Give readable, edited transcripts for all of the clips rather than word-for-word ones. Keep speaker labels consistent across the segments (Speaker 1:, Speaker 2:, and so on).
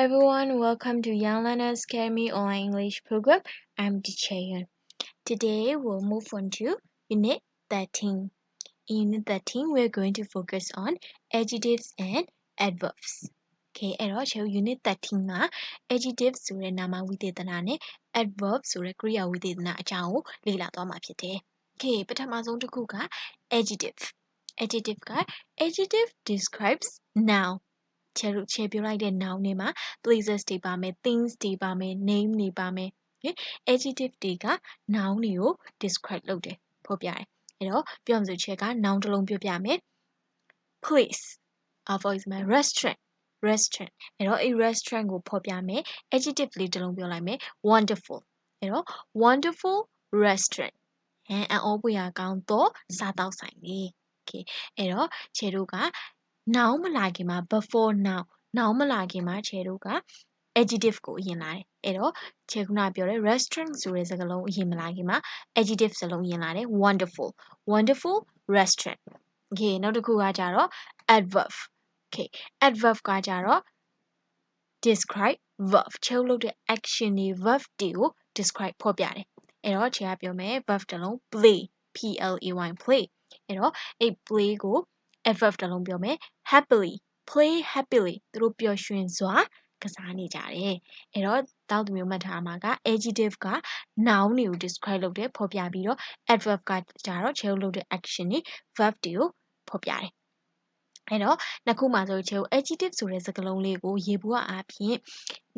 Speaker 1: everyone, welcome to Young Learners Academy Online English Program. I'm Teacher Yun. Today we'll move on to Unit 13. In Unit 13, we're going to focus on adjectives and adverbs. Okay, အဲ့တော့ Unit 13 မှာ adjectives ဆိုတဲ့နာမဝိသေသနနဲ့ adverbs ဆိုတဲ့ကရိယာဝိသေသနအကြောင်းကိုလေ့လာသွားမှာဖြစ်တယ်။ Okay, ပထမဆုံးတစ်ခုက adjective. Adjective describes noun.ချဲပြောလိုက်တဲ့ noun တွေမှာ places တွေပါမယ် things တွေပါမယ် name တွေပါမယ် okay adjective တွေက noun တွေကို describe လုပ်တယ်ဖော်ပြတယ်အဲ့တော့ပြောမှဆိုချက်က noun တစ်လုံးပြောပြမယ် place for example restaurant အဲ့တော့အဲ့ restaurant ကိုဖော်ပြမယ် adjective လေးတစ်လုံးပြောလိုက်မယ် wonderful အဲ့တော့ wonderful restaurant အံ့ဩဖွယ်ရာကောင်းသောစားသောက်ဆိုင်လေး okay အဲ့တော့ခြေတို့ကnoun မလာခင်မှာ before noun မလာခင်မှာခြေတို့က adjective ကိုအရင်လာတယ်အဲ့တော့ခြေခုနပြောတဲ့ restaurant ဆိုတဲ့စကားလုံးအရင်မလာခင်မှာ adjective စလုံးအရင်လာတယ် wonderful restaurant okay နောက်တစ်ခုကကြတော့ adverb okay adverb ကကြတော့ describe verb ခြေလုပ်တဲ့ action တွေ verb တွေကို describe ဖော်ပြတယ်အဲ့တော့ခြေကပြောမယ် verb တစ်လုံး play play အဲ့တော့အဲ့ play ကို adverb တစ်လုံးပြောမယ် happily play happily သူတို့ပျော်ရွှင်စွာကစားနေကြတယ်အဲ့တော့တောက်သူမျိုးမှတ်ထားမှာက adjective က noun တွေကို describe လုပ်တယ်ဖော်ပြပြီးတော့ adverb ကကြတော့ခြေလုပ်တဲ့ action တွေ verb တွေကိုဖော်ပြတယ်အဲ့တော့နှစ်ခုမှာဆိုချေ adjective ဆိုတဲ့စကားလုံးလေးကိုရေဘူးအားဖြင့်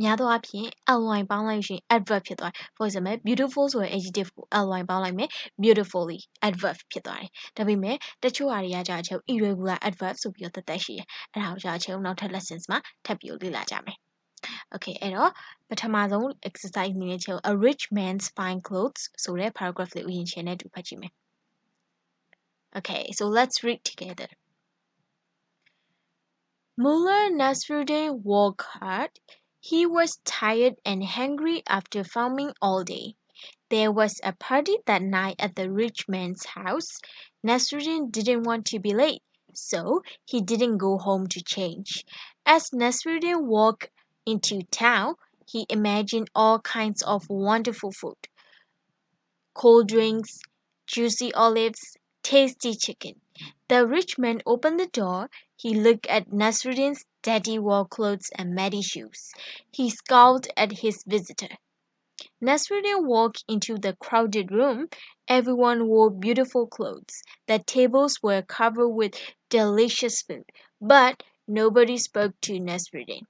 Speaker 1: များသောအားဖြင့် ly ပေါင်းလိုက်ရင် adverb ဖြစ်သွားတယ် for example beautiful ဆိုတဲ့ adjective ကို ly ပေါင်းလိုက်မယ် beautifully adverb ဖြစ်သွားတယ်ဒါပေမဲ့တချို့ဟာတွေကကြာချေ irregular adverb ဆိုပြီးတော့သက်သက်ရှိတယ်အဲ့ဒါကိုကြာချေနောက်ထပ် lessons မှာထပ်ပြီးလေ့လာကြမယ် okay အဲ့တော့ပထမဆုံး exercise အနေနဲ့ချေ a rich man's fine clothes ဆိုတဲ့ paragraph လေးကိုရင်ချင်နဲ့တူဖတ်ကြည့်မယ် okay so let's read together Mullah Nasruddin worked hard. He was tired and hungry after farming all day. There was a party that night at the rich man's house. Nasruddin didn't want to be late, so he didn't go home to change. As Nasruddin walked into town, he imagined all kinds of wonderful food. Cold drinks, juicy olives, tasty chicken. The rich man opened the door. He looked at Nasruddin's dirty war clothes and muddy shoes. He scowled at his visitor. Nasruddin walked into the crowded room. Everyone wore beautiful clothes. The tables were covered with delicious food, but nobody spoke to Nasruddin.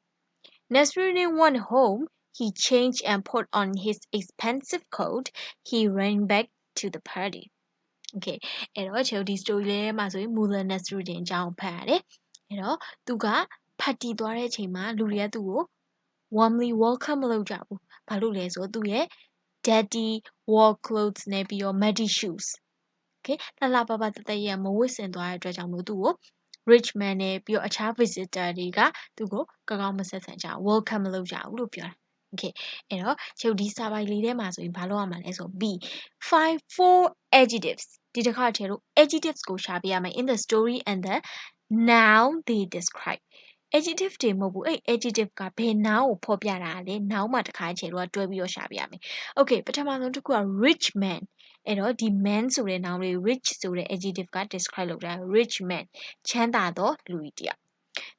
Speaker 1: Nasruddin went home. He changed and put on his expensive coat. He ran back to the party. Okay အဲ့တော့ကျွန်တော်ဒီ story လေးထဲမှာဆိုရင် Mullah Nasruddin အကြောင်းဖတ်ရတယ်အဲ့တော့သူကဖတ်တီးသွားတဲ့အချိန်မှာလူတွေကသူ့ကို warmly welcome မလုပ်ကြဘူးဘာလို့လဲဆိုတော့သူ့ရဲ့ dirty war clothes နဲ့ပြီးတော့ muddy shoes okay လှပပတသက်ရမဝတ်ဆင်သွားတဲ့အတွက်ကြောင့်မို့သူ့ကို rich man နဲ့ပြီးတော့အခြား visitor တွေကသူ့ကိုကောင်းကောင်းမဆက်ဆံကြဘူး welcome မလုပ်ကြဘူးလို့ပြောတာOkay အဲ့တော့ကျွန်တော်ဒီစာပိုင်လေးထဲမှာဆိုရင်ဘာလုပ်ရမှာလဲဆို B find four adjectives ဒီတစ်ခါကျတော့ adjectives ကိုရှာပြရမယ် in the story and the noun they describe adjective တွေမဟုတ်ဘူးအဲ့ adjective ကဘယ် noun ကိုဖော်ပြတာလဲ noun မှာတစ်ခါကျတော့တွဲပြီးတော့ရှာပြရမယ် Okay ပထမဆုံးတစ်ခုက rich man အဲ့တော့ဒီ man ဆိုတဲ့ noun လေး rich ဆိုတဲ့ adjective က describe လုပ်တာ rich man ချမ်းသာသောလူကြီးတစ်ယောက်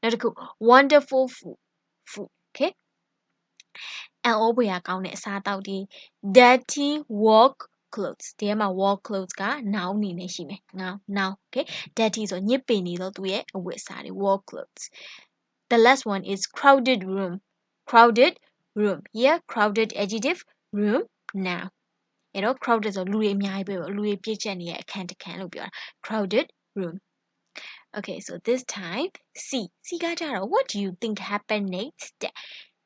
Speaker 1: နောက်တစ်ခု wonderful food okay အံ့ဩဖွယ်ရာကောင်းတဲ့အစားအသောက်တွေ dirty work clothes ဒီမှာ work clothes က noun အနေနဲ့ရှိမယ် noun okay dirty ဆိုညစ်ပေနေတော့သူရဲ့အဝတ်အစားတွေ work clothes the last one is crowded room here crowded adjective room noun အဲ့တော့ crowded ဆိုလူတွေအများကြီးပဲလူတွေပြည့်ကျက်နေတဲ့အခန်းတစ်ခန်းလို့ပြောတာ crowded room okay so this time C ကကြတော့ what do you think happened next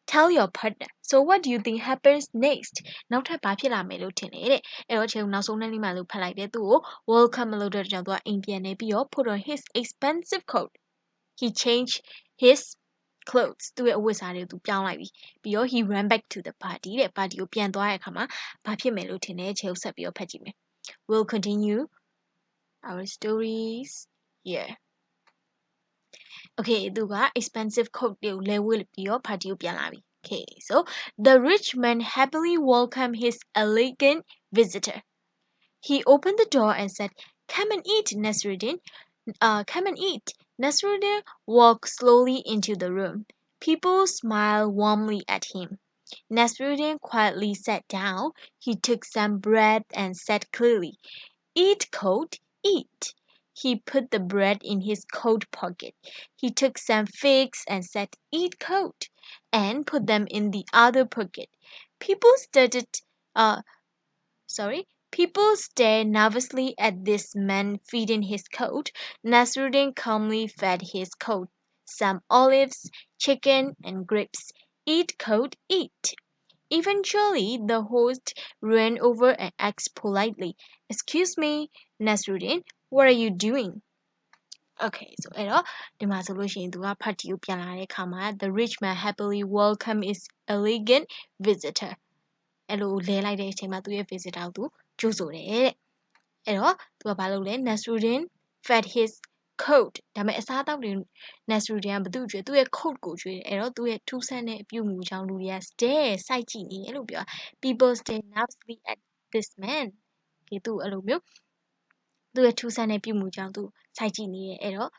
Speaker 1: Tell your partner. So what do you think happens next? နောက်ထပ်ဘာဖြစ်လာမယ်လို့ထင်လဲတဲ့အဲ့တော့ကျွန်တော်နောက်ဆုံးနေ့မှလို့ဖတ်လိုက်တယ်သူ့ကို welcome လို့တဲ့ကြောင့်သူကအိမ်ပြန်နေပြီးတော့ put on his expensive coat. He changed his clothes. သူ့ရဲ့အဝတ်အစားတွေကိုသူပြောင်းလိုက်ပြီပြီးတော့ he ran back to the party တဲ့ party ကိုပြန်သွားတဲ့အခါမှာဘာဖြစ်မယ်လို့ထင်လဲကျွန်တော်ဆက်ပြီးတော့ဖတ်ကြည့်မယ် We'll continue our stories here. Okay သူက expensive coat တွေကိုလဲဝေးပြီးတော့ party ကိုပြန်လာပြီ Okay so the rich man happily welcomed his elegant visitor. He opened the door and said, "Come and eat, Nasruddin. Come and eat." Nasruddin walked slowly into the room. People smiled warmly at him. Nasruddin quietly sat down. He took some bread and said clearly, "Eat, coat, eat." He put the bread in his coat pocket. He took some figs and said, "Eat, coat," and put them in the other pocket. People started, uh, People stared nervously at this man feeding his coat. Nasruddin calmly fed his coat some olives, chicken, and grapes. "Eat, coat, eat." Eventually, the host ran over and asked politely, "Excuse me, Nasruddin, what are you doing?" Okay, so အဲ့တော့ဒီမှာဆိုလို့ရှိရင်သူက party ကိုပြန်လာတဲ့အခါမှာ the rich man happily welcomed his elegant visitor အဲ့လိုလဲလိုက်တဲ့အချိန်မှာသူရဲ့ visitor ကိုသူကြိုဆိုတယ်တဲ့အဲ့တော့သူကဘာလုပ်လဲ Nasruddin fed his coat ဒါပေမဲ့အစားအသောက်တွေ Nasruddin ကဘသူ့ကျွေးသူ့ရဲ့ coat ကိုကျွေးတယ်အဲ့တော့သူ့ရဲ့ထူးဆန်းတဲ့အပြုအမူကြောင့်လူတွေက stare စိုက်ကြည့်နေတယ်လို့ပြောတာ people stare nervously at this man ဒီသူ့အဲ့လိုမျိုးသူ့ရဲ့ထူးဆန်းတဲ့ပြုမှုကြောင့်သူစိုက်ကြည့်နေတယ်အဲ့တော့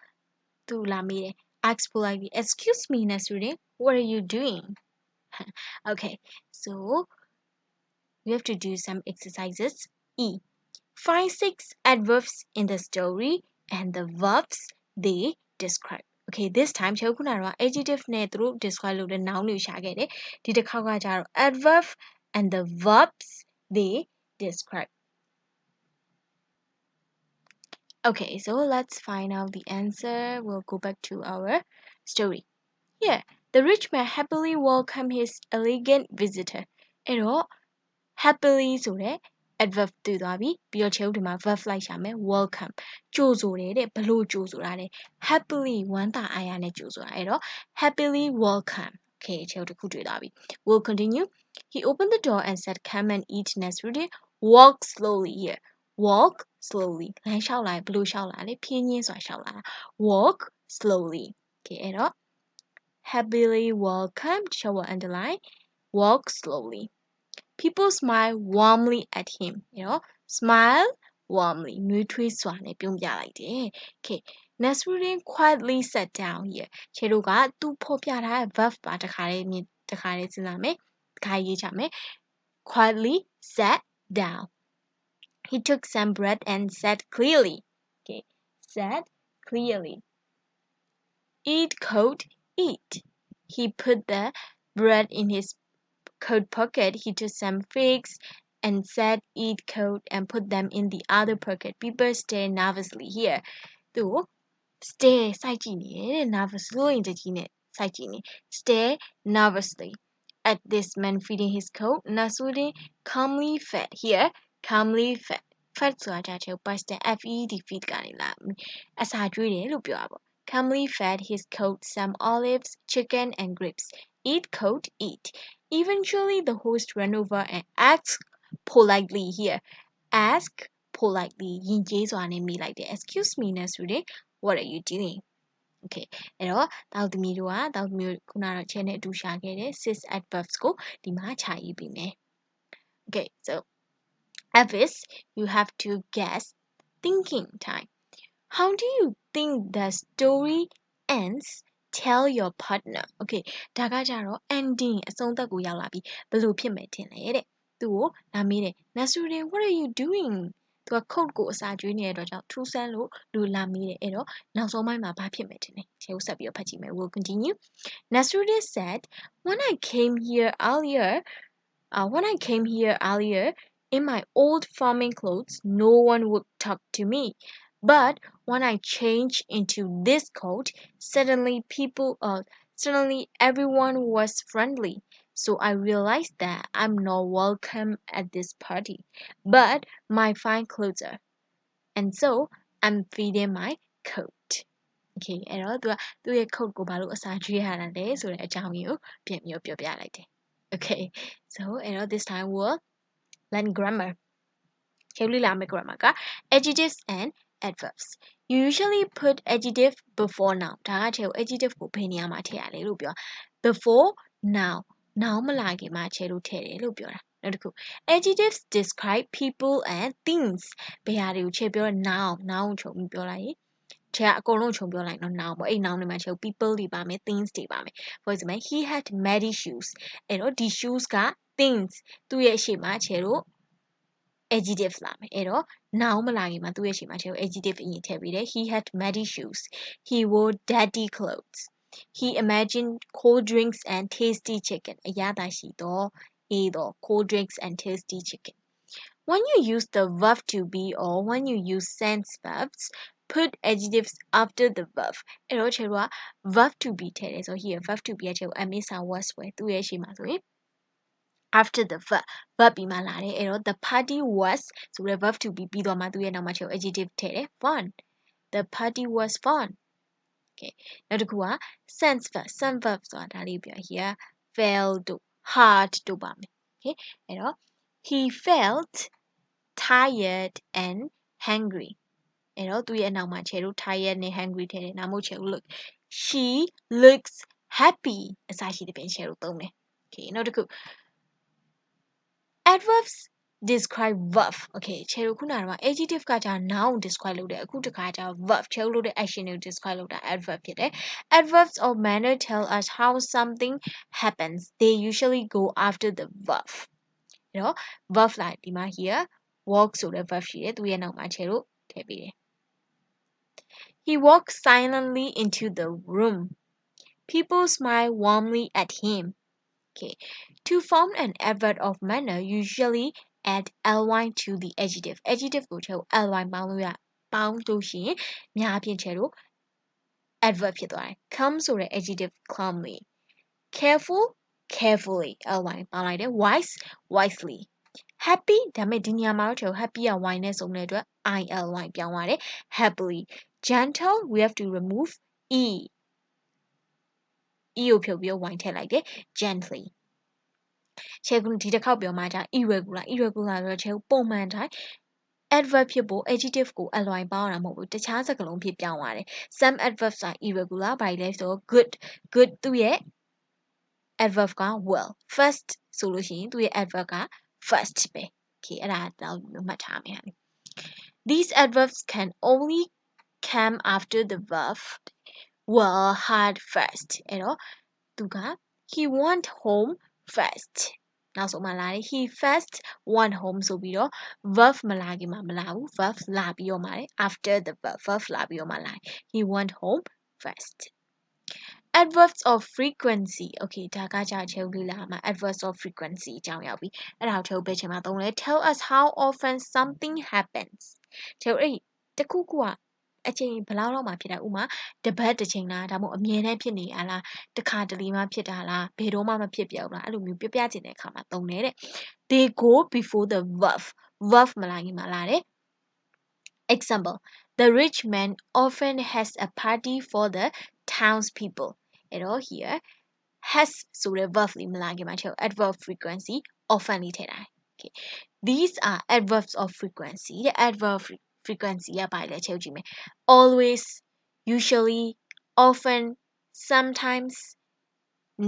Speaker 1: သူလာမေးတယ် ask politely excuse me Nasruddin what are you doing okay so we have to do some exercises E find 6 adverbs in the story and the verbs they describe okay this time ကျွန်တော်ခုနကတော့ adjective နဲ့သူတို့ describe လုပ်တဲ့ noun တွေကိုရှာခဲ့တယ်ဒီတစ်ခါကကျတော့ adverb and the verbs they describe Okay, so let's find out the answer. We'll go back to our story. Here, the rich man happily welcomed his elegant visitor. အဲ့တော့ happily ဆိုတဲ့ adverb တွေ့သွားပြီပြီးတော့ခြေဥဒီမှာ verb လိုက်ရှာမယ် welcome ကြိုဆိုတယ်တဲ့ဘလို့ကြိုဆိုတာလဲ happily ဝမ်းသာအားရနဲ့ကြိုဆိုတာအဲ့တော့ happily welcome okay ခြေဥတစ်ခုတွေ့သွားပြီ we'll continue he opened the door and said come and eat Nasruddin walk slowly here walk slowly လမ်းလျှောက်လာဘလို့လျှောက်လာလဲဖြည်းဖြည်းစွာလျှောက်လာ walk slowly okay အဲ့တော့ happily welcome ခြေဥ underline walk slowly People smile warmly at him. You know, smile warmly. နှွေးထွေးစွာနဲ့ပြုံးပြလိုက်တယ် Okay. Nasruddin quietly sat down here. ခြေတို့ကသူဖော်ပြထားတဲ့ verb ပါတခါလေးစဉ်းစားမယ်တခါရေးချမယ် Quietly sat down. He took some bread and said clearly. Okay. Said clearly. Eat, coat, eat. He put the bread in his coat pocket, he took some figs and said, "Eat, coat," and put them in the other pocket. People stared nervously here. သူ stare စိုက်ကြည့်နေတယ် nervous လို့ရင်တကြီးနဲ့စိုက်ကြည့်နေ stare nervously at this man feeding his coat. Nasruddin calmly fed here calmly fed ဆိုတာကြတဲ့ past tense fed feed ကနေလာအစာကျွေးတယ်လို့ပြောတာပေါ့ calmly fed his coat some olives, chicken and grapes. Eat, coat, eat. Eventually, the host ran over and asked politely here. Ask politely. ယဉ်ကျေးစွာနဲ့မေးလိုက်တယ် Excuse me, Nasruddin. What are you doing? Okay. အဲ့တော့တောက်သမီးတို့ကတောက်သမီးတို့ခုနကတော့ chain နဲ့အတူရှာခဲ့တဲ့ six adverbs ကိုဒီမှာခြာရေးပေးမယ် Okay. So, Avis, you have to guess thinking time. How do you think the story ends? Tell your partner. Okay. ဒါကကြတော့ ending အဆုံးသတ်ကိုရောက်လာပြီဘယ်လိုဖြစ်မယ်ထင်လဲတဲ့သူကိုလာမေးတယ် Nasruddin what are you doing သူက code ကိုအစာကျွေးနေတဲ့အတွက်ကြောင့်ထူးဆန်းလို့လူလာမေးတယ်အဲ့တော့နောက်ဆုံးပိုင်းမှာဘာဖြစ်မယ်ထင်လဲခြေကိုဆက်ပြီးတော့ဖတ်ကြည့်မယ် We'll continue Nasruddin said when I came here earlier in my old farming clothes no one would talk to me but when I changed into this coat suddenly everyone was friendly so I realized that I'm not welcome at this party but my fine clothes are and so I'm feeding my coat okay အဲ့တော့သူရဲ့ coat ကိုဘာလို့အစာကျွေးရတာလဲဆိုတဲ့အကြောင်းကိုပြန်ပြီးပြောပြလိုက်တယ် okay so အဲ့တော့ this time we'll learn grammar ကျေးလေးလာမယ့် grammar က adjectives and adverbs. You usually put adjective before noun. ဒါကချေကို adjective ကိုဘယ်နေရာမှာထည့်ရလဲလို့ပြော before noun. noun မလာခင်မှာချေလို့ထည့်တယ်လို့ပြောတာနောက်တစ်ခု adjectives describe people and things ဘယ်ဟာတွေကိုချေပြော noun ကိုခြုံပြီးပြောလိုက်ရင်ချေကအကုန်လုံးခြုံပြောလိုက်တော့ noun ပေါ့အဲ့ noun တွေမှာချေ people တွေပါမယ် things တွေပါမယ် for example he had many shoes အဲ့တော့ဒီ shoes က things သူ့ရဲ့အရှိမချေလို့ adjective လာမယ်အဲ့တော့ noun မလာခင်မှာသူ့ရဲ့အရှိမချေလို့ adjective အရင်ထည့်ပြီးတယ် he had many shoes he wore dirty clothes he imagined cold drinks and tasty chicken အရသာရှိသောအေးသော cold drinks and tasty chicken when you use the verb to be or when you use sense verbs put adjectives after the verb အဲ့တော့ချေတို့က verb to be ထည့်တယ်ဆို here verb to be ကချေကို am is are was ပဲသူ့ရဲ့ရှိမှာဆိုရင် after the verb ပြီးမှလာတယ်အဲ့တော့ the party was ဆိုတဲ့ verb to be ပြီးတော့မှသူ့ရဲ့နောက်မှာချေကို adjective ထည့်တယ် fun the party was fun okay နောက်တစ်ခုက sense verb ဆိုတာဒါလေးပြော here felt တို့ hard တို့ပါမယ် okay အဲ့တော့ he felt tired and hungry အဲ့တော့သူ့ရဲ့နောက်မှာချေလို့ tired နဲ့ hungry ထည့်တယ်နောက်မို့ချေလို့ look she looks happy အစရှိတဲ့ပြင်ချေလို့သုံးတယ် okay နောက်တစ်ခု adverbs describe verb okay ချေတို့ခုနကတော့ adjective ကကြာ noun describe လုပ်တယ်အခုတခါကျ verb ချေတို့လုပ်တဲ့ action ကို describe လုပ်တာ adverb ဖြစ်တယ် adverbs of manner tell us how something happens they usually go after the verb အဲ့တော့ verb လိုက်ဒီမှာ here walk ဆိုတဲ့ verb ရှိတယ်သူရဲ့နောက်မှာချေတို့ထည့်ပေးတယ် he walked silently into the room people smiled warmly at him okay to form an adverb of manner usually add ly to the adjective ကိုချေကို ly ပေါင်းလို့ရှိရင်များအပြင်ချေတို့ adverb ဖြစ်သွားတယ် come ဆိုတဲ့ adjective calmly careful carefully ly ပေါင်းလိုက်တယ် wise wisely happy ဒါပေမဲ့ဒီနေရာမှာတော့ချေကို happy က y နဲ့စုံတဲ့အတွက် ily ပြောင်းသွားတယ် happily gentle we have to remove e ကိုဖြုတ်ပြီး y ထည့်လိုက်တယ် gently ချေကဒီတစ်ခေါက်ပြောမှကြာ irregular ဆိုတော့ချေကိုပုံမှန်တိုင်း adverb ဖြစ်ဖို့ adjective ကို ly ပေါင်းရတာမဟုတ်ဘူးတခြားစကားလုံးဖြစ်ပြောင်းသွားတယ် some adverbs are irregular ဘာလဲဆိုတော့ good သူ့ရဲ့ adverb က well first ဆိုလို့ရှိရင်သူ့ရဲ့ adverb က first ပဲ okay အဲ့ဒါတော့မှတ်ထားမယ်ဟာ these adverbs can only come after the verb well hard first အဲ့တော့သူက he went home first နောက်ဆုံးမှလာတယ် he first went home ဆိုပြီးတော့ verb မလာခင်မှာမလာဘူး verb လာပြီးတော့မှတယ် after the verb လာပြီးတော့မှလာတယ် he went home first adverbs of frequency okay ဒါကကြာချေဦးလေးလာမှာ adverbs of frequency အကြောင်းရောက်ပြီအဲ့ဒါကိုချေဦးပဲချိန်မှာသုံးလဲ tell us how often something happens ချေဦးအဲ့တခုခုကအချိန်ဘယ်လောက်လောက်မှဖြစ်တာဥမာတပတ်တစ်ချိန်လားဒါမှမဟုတ်အမြဲတမ်းဖြစ်နေရလားတစ်ခါတလေမှဖြစ်တာလားဘယ်တော့မှမဖြစ်ပြောက်လားအဲ့လိုမျိုးပြချင်တဲ့အခါမှာသုံးတယ်တဲ့ they go before the verb မလာခင်မှာလာတယ် example the rich man often has a party for the townspeople အဲ့တော့ here has ဆိုတဲ့ verb လေးမလာခင်မှာချေ adverb frequency often လေးထည့်ထားတယ် okay these are adverbs of frequency တဲ့ adverb frequency ကဘာလဲချေကြည့်မယ် always usually often sometimes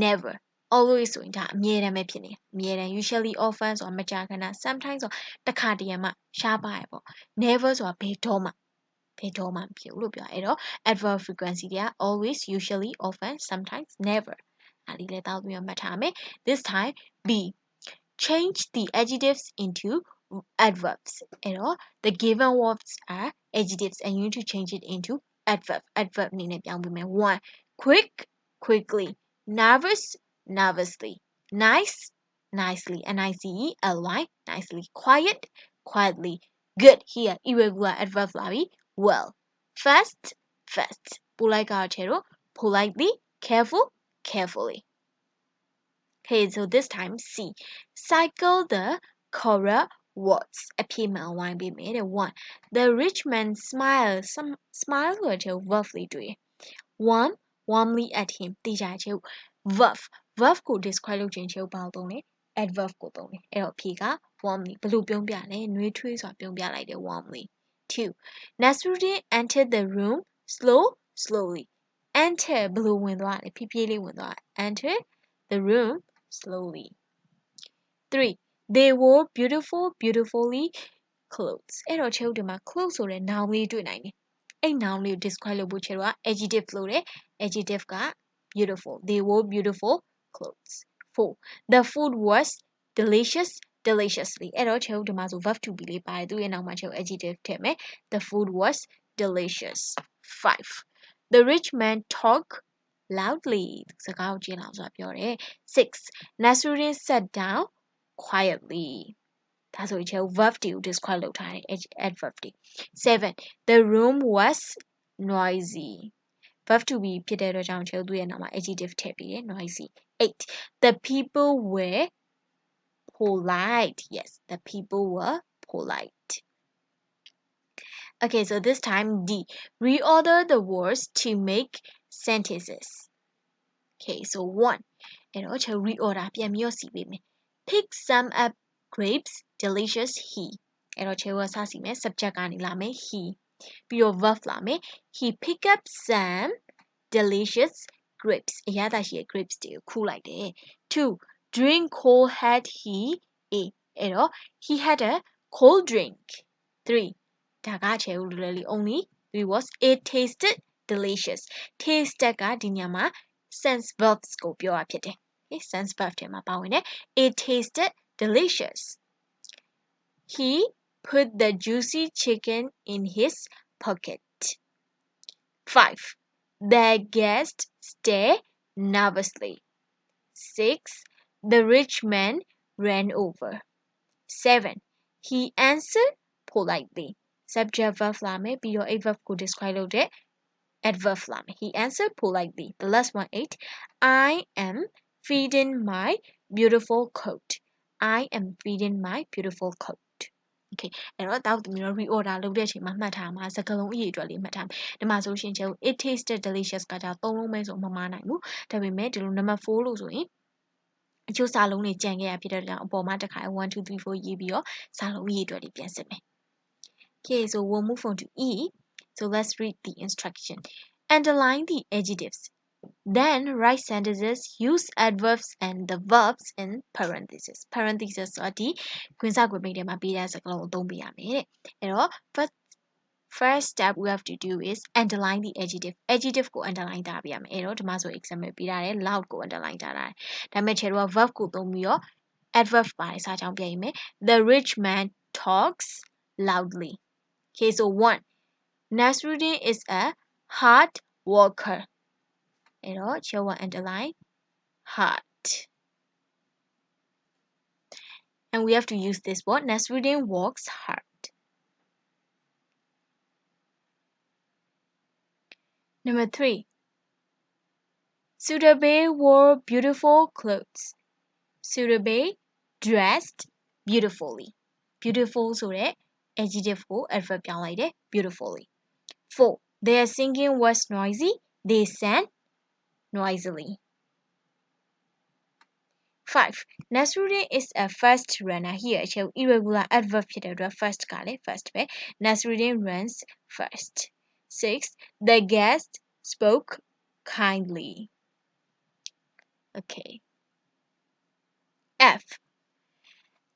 Speaker 1: never always ဆိုရင်ဒါအမြဲတမ်းပဲဖြစ်နေအမြဲတမ်း usually often ဆိုတာမကြာခဏ sometimes ဆိုတာတစ်ခါတရံမှရှားပါရပေါ့ never ဆိုတာဘယ်တော့မှမဖြစ်ဘူးလို့ပြောအဲ့တော့ adverb frequency တွေက always usually often sometimes never အဲ့ဒီလေတောက်ပြီးမှတ်ထားမယ် this time B change the adjectives into adverbs အဲ့တော့ the given words are adjectives and you need to change it into adverb အနေနဲ့ပြောင်းပေးမယ် 1 quick quickly nervous nervously nice nicely nicely nicely quiet quietly good here irregular adverb လာပြီ well fast fast ပိုလိုက်ကတော့ချေတော့ politely careful carefully okay so this time C cycle the correct words အပြည့်မှန်ဝိုင်းပေးမယ်တဲ့ 1 the rich man smiled smile ဆိုတဲ့ချေ verb လေးတွေ့ warmly at him တေချာချေ verb ကို describe လုပ်ခြင်းချေဘာသုံးလဲ adverb ကိုသုံးတယ်အဲ့တော့အဖြေက warmly ဘယ်လိုပြုံးပြလဲနှွေးထွေးစွာပြုံးပြလိုက်တယ် warmly 2. Nasruddin entered the room slowly. Enter blue window window. Enter the room slowly. 3. They wore beautifully clothes အဲ့တော့ချေုပ်ဒီမှာ clothes ဆိုတဲ့ noun လေးတွေ့နိုင်တယ်အဲ့ noun လေးကို describe လုပ်ဖို့ချေုပ်က adjective လို့တယ် adjective က beautiful they wore beautiful clothes 4 the food was deliciously အဲ့တော့ချေုပ်ဒီမှာဆို verb to be လေးပါတယ်သူရဲ့နောက်မှာချေုပ် adjective ထည့်မယ် the food was delicious 5 the rich man talked loudly စကားကိုကျင်းအောင်ဆိုတာပြောတယ်6 Nasruddin sat down quietly ဒါဆိုရင် verb တွေကို describe လုပ်ထားတယ် adverb တွေ 7 the room was noisy verb to be ဖြစ်တဲ့အတွက်ကြောင့်ကျွန်တော်တို့ရဲ့နောက်မှာ adjective ထည့်ပေးတယ် noisy 8 the people were polite yes the people were polite okay so this time D reorder the words to make sentences okay so 1အဲ့တော့ကျွန်တော် reorder ပြန်ပြီးတော့စီပေးမယ် pick some up grapes delicious he အဲ့တော့ chewa စစီမယ် subject ကနေလာမယ် he ပြီးတော့ verb လာမယ် he pick up some delicious grapes အရသာရှိတဲ့ grapes တွေကိုခူးလိုက်တယ် 2 drink cold had he a အဲ့တော့ he had a cold drink 3ဒါက chewa literally only 3 was it tasted delicious tasted ကဒီညမှာ sense verbs ကိုပြောတာဖြစ်တယ် okay sense verb ထဲမှာပါဝင်တယ် it tasted delicious he put the juicy chicken in his pocket 5 the guest stared nervously 6 the rich man ran over 7 he answered politely subject verb လာမယ်ပြီးတော့ verb ကို describe လုပ်တဲ့ adverb လာမယ် he answered politely the last one 8 I am feeding my beautiful coat I am feeding my beautiful coat okay အဲ့တော့တောက်သမီးတို့ reorder လုပ်တဲ့အချိန်မှာမှတ်ထားမှာစကားလုံးအရေးအတွက်လေးမှတ်ထားဒီမှာဆိုရှင်ကျုပ် it tasted delicious ကကြောင့်သုံးလုံးပဲဆိုမမှားနိုင်ဘူးဒါပေမဲ့ဒီလို number 4လို့ဆိုရင်အချို့စာလုံးတွေကြံခဲ့ရဖြစ်တဲ့ကြောင့်အပေါ်မှာတစ်ခါ1 2 3 4ရေးပြီးတော့စာလုံးအရေးအတွက်လေးပြန်စစ်မယ် okay so we'll move on to E so let's read the instruction underline the adjectives Then write sentences, use adverbs and the verbs in parentheses. Parentheses ဆိုတာဒီခွင်းစခွင်းမိတ်ထဲမှာပေးတဲ့စကားလုံးကိုသုံးပေးရမယ်တဲ့အဲ့တော့ first step we have to do is underline the adjective ကို underline ထားပေးရမယ်အဲ့တော့ဒီမှာဆို example ပေးထားတယ် loud ကို underline ထားတာဒါပေမဲ့ခြေတော့ verb ကိုသုံးပြီးတော့ adverb ပါတယ်စာကြောင်းပြရမယ် the rich man talks loudly okay so 1 Nasruddin is a hard workerအဲ့တော့ show underline hard and we have to use this word Nasruddin works hard number 3 Sudabey wore beautiful clothes Sudabey dressed beautifully beautiful ဆိုတဲ့ adjective ကို adverb ပြောင်းလိုက်တယ် beautifully 4 their singing was noisy they sang noisily 5 Nasruddin is a fast runner here အချက် irregular adverb ဖြစ်တဲ့အတွက် first ကလည်း first ပဲ Nasruddin runs first 6 the guest spoke kindly okay F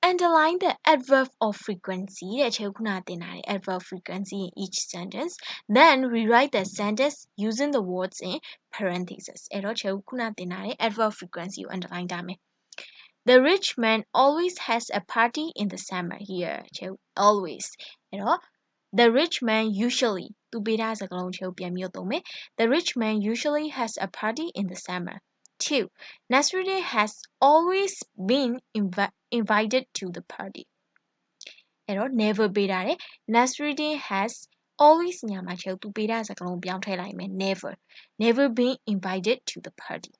Speaker 1: underline the adverb of frequency တဲ့အချက်ခုနတင်ထားတဲ့ adverb frequency in each sentence then rewrite the sentence using the words in parentheses အဲ့တော့ချက်ခုနတင်ထားတဲ့ adverb frequency ကို underline ထားမယ် The rich man always has a party in the summer here. Always. The rich man usually. The rich man usually has a party in the summer. 2. Nasruddin has always been invited to the party. Never be Nasruddin has always never been invited to the party.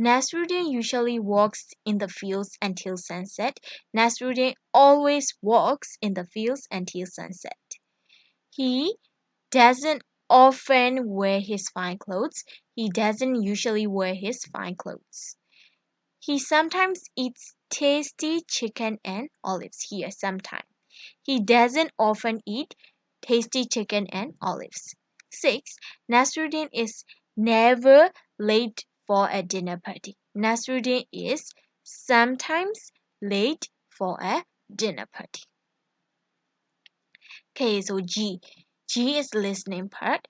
Speaker 1: Nasruddin usually walks in the fields until sunset. Nasruddin always walks in the fields until sunset. He doesn't often wear his fine clothes. He doesn't usually wear his fine clothes. He sometimes eats tasty chicken and olives here sometimes. He doesn't often eat tasty chicken and olives. 6. Nasruddin is never late for a dinner party. Nasruddin is sometimes late for a dinner party. Okay, so G. G is listening part.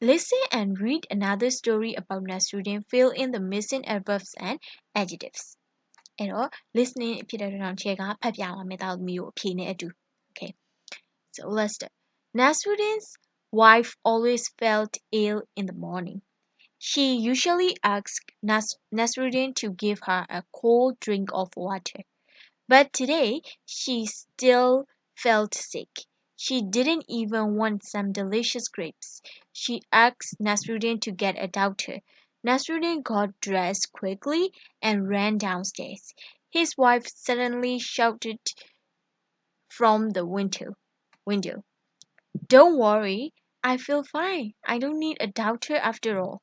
Speaker 1: Listen and read another story about Nasruddin. Fill in the missing adverbs and adjectives. အဲ့တော့ listening ဖြစ်တဲ့တော့ချက်ကဖတ်ပြပါမယ်တောက်မျိုးအဖြေနဲ့အတူ Okay, so let's start. Nasruddin's wife always felt ill in the morning. She usually asked Nasruddin to give her a cold drink of water. But today she still felt sick. She didn't even want some delicious grapes. She asked Nasruddin to get a doctor. Nasruddin got dressed quickly and ran downstairs. His wife suddenly shouted from the window. Don't worry, I feel fine. I don't need a doctor after all.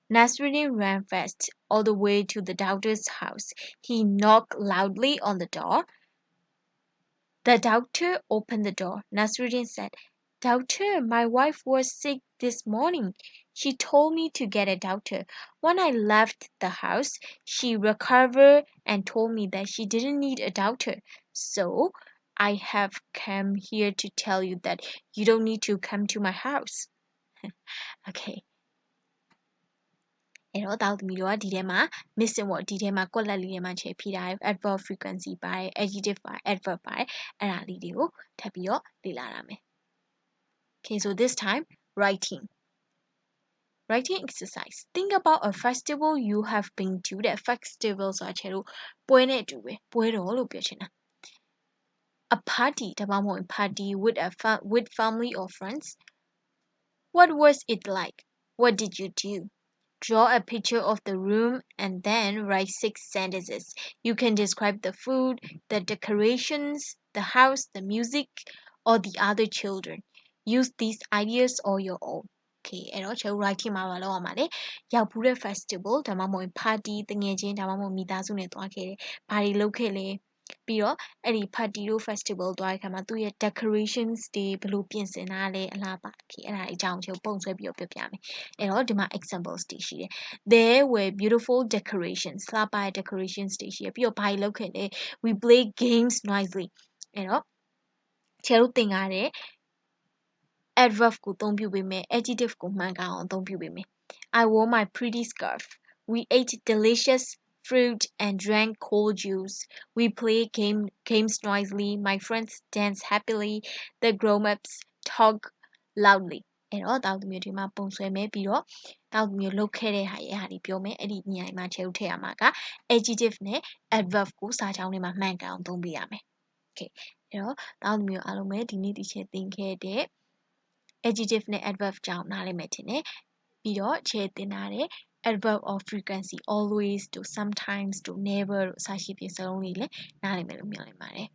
Speaker 1: Nasruddin ran fast all the way to the doctor's house. He knocked loudly on the door. The doctor opened the door. Nasruddin said, Doctor, my wife was sick this morning. She told me to get a doctor. When I left the house, she recovered and told me that she didn't need a doctor. So I have come here to tell you that you don't need to come to my house. Okay. အဲ့တော့တောက်သမီးတို့ကဒီထဲမှာ missing ပေါ့ဒီထဲမှာ ကွက်လက်လေးထဲမှာချဲဖြည့်ထားတယ် adverb frequency ပါတယ် adjective ပါတယ် adverb ပါတယ်အဲ့ဒါလေးတွေကိုထပ်ပြီးတော့လေ့လာရမယ် Okay, so this time writing exercise. Think about a festival you have been to. That festival ဆိုတာချဲလို့ပွဲနဲ့အတူပဲပွဲတော်လို့ပြောချင်တာ A party ဒါမှမဟုတ် party with family or friends. What was it like? What did you do? Draw a picture of the room and then write 6 sentences. You can describe the food, the decorations, the house, the music, or the other children. Use these ideas or your own. Okay, အဲ့တော့ကျွန်တော် writing မှာပါလောက်အောင်ပါလေရောက်ဘူးတဲ့ festival ဒါမှမဟုတ် party တငယ်ချင်းဒါမှမဟုတ်မိသားစုနဲ့တွားခဲ့တယ်ဘာတွေလုပ်ခဲ့လဲပြီးတော့အဲ့ဒီ party တို့ festival တွားတဲ့ခါမှာသူ့ရဲ့ decorations တွေဘယ်လိုပြင်ဆင်တာလဲအလားပါ Okay အဲ့ဒါအကြောင်းကျွန်တော်ပုံဆွဲပြီးတော့ပြောပြမယ်အဲ့တော့ဒီမှာ examples တွေရှိတယ် There were beautiful decorations လှပတဲ့ decorations တွေရှိတယ်ပြီးတော့ဘာတွေလုပ်ခဲ့လဲ We play games noisily အဲ့တော့ကျွန်တော်တို့သင်ရတဲ့ adverb ကိုအသုံးပြုပေးမယ် adjective ကိုမှန်ကန်အောင်အသုံးပြုပေးမယ် I wore my pretty scarf. We ate delicious fruit and drank cold juice. We played games noisily. My friends danced happily. The grown-ups talked loudly. အဲ့တော့တောက်သမီးဒီမှာပုံဆွဲမယ်ပြီးတော့တောက်သမီးလုပ်ခဲ့တဲ့ဟာရဲ့ဟာတွေပြောမယ်အဲ့ဒီနေရာမှာချဲထုတ်ထည့်ရမှာက adjective နဲ့ adverb ကိုစာကြောင်းထဲမှာမှန်ကန်အောင်သုံးပေးရမယ် Okay အဲ့တော့တောက်သမီးအားလုံးပဲဒီနေ့ဒီချက်သင်ခဲ့တဲ့ adjective နဲ့ adverb ကြောင်းနားလည်မယ်ထင်တယ်ပြီးတော့ချဲသင်ထားတဲ့ adverb of frequency always တို့ sometimes တို့ never တို့အစရှိတဲ့စကားလုံးတွေလည်းနားလည်မယ်လို့မျှော်လင့်ပါတယ်